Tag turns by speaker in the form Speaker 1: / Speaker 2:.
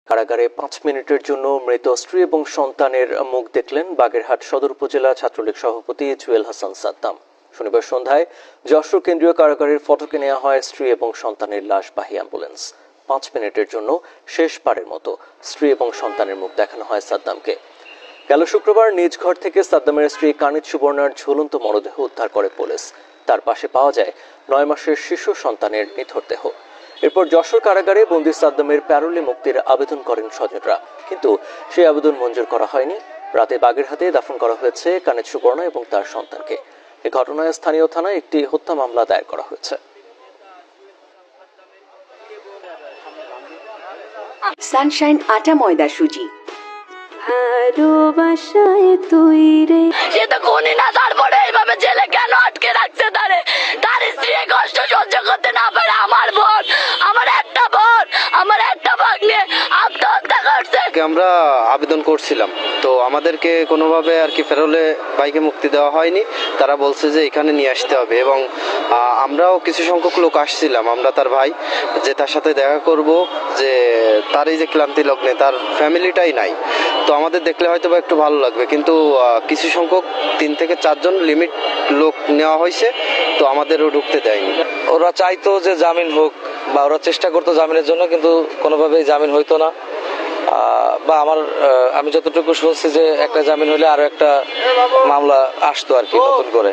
Speaker 1: কারাগারে 5 মিনিটের জন্য মৃত স্ত্রী এবং সন্তানের মুখ দেখলেন বাগেরহাট সদর উপজেলা ছাত্রলীগ সভাপতি জুয়েল হাসান সাদ্দাম। শনিবার সন্ধ্যায় যশোর কেন্দ্রীয় কারাগারের ফটকে নেওয়া হয় স্ত্রী এবং সন্তানের লাশবাহী অ্যাম্বুলেন্স। 5 মিনিটের জন্য শেষবারের মতো স্ত্রী এবং সন্তানের মুখ দেখানো হয় সাদ্দামকে। গেল শুক্রবার নিজ ঘর থেকে সাদ্দামের স্ত্রী কানিজ সুবর্ণার ঝুলন্ত মরদেহ উদ্ধার করে পুলিশ। তার পাশে পাওয়া যায় 9 মাসের শিশু সন্তানের নিথর দেহ। এরপর যশোর কারাগারে বন্দি সাদ্দামের প্যারোলে মুক্তির আবেদন করেন স্বজনরা, কিন্তু সেই আবেদন মঞ্জুর করা হয়নি। রাতে বাগেরহাটে দাফন করা হয়েছে কানিজ সুবর্ণা এবং তার সন্তানকে। এ ঘটনায় স্থানীয় থানায় একটি হত্যা মামলা দায়ের করা হয়েছে।
Speaker 2: সানশাইন আটা ময়দা সুজি ভালোবাসায় তুই রে।
Speaker 3: সে তো খুনি না, তারপরে এইভাবে জেলে কেন আটকে রাখছে তারে? তার স্ত্রী কষ্ট সহ্য করতে না পারে। আমার বোন, আমার একটা বোন, আমার একটা ভাগ্নে আত্মহত্যা করছে।
Speaker 4: আমরা আবেদন করছিলাম, তো আমাদেরকে কোনোভাবে আর কি ফেরোলে বাইকে মুক্তি দেওয়া হয়নি। তারা বলছে যে এখানে নিয়ে আসতে হবে, এবং আমরাও কিছু সংখ্যক লোক আসছিলাম, আমরা তার ভাই, যে তার সাথে দেখা করব, যে তার এই যে ক্লান্তি লগ্নে তার ফ্যামিলিটাই নাই, তো আমাদের দেখলে হয়তো বা একটু ভালো লাগবে। কিন্তু কিছু সংখ্যক 3 থেকে 4 জন লিমিট লোক নেওয়া হয়েছে, তো আমাদেরও ঢুকতে দেয়নি।
Speaker 5: ওরা চাইতো যে জামিন হোক, বা ওরা চেষ্টা করতো জামিনের জন্য, কিন্তু কোনোভাবেই জামিন হইতো না। বা আমি যতটুকু শুনছি যে একটা জামিন হলে আরো একটা মামলা আসতো আর কি নতুন করে।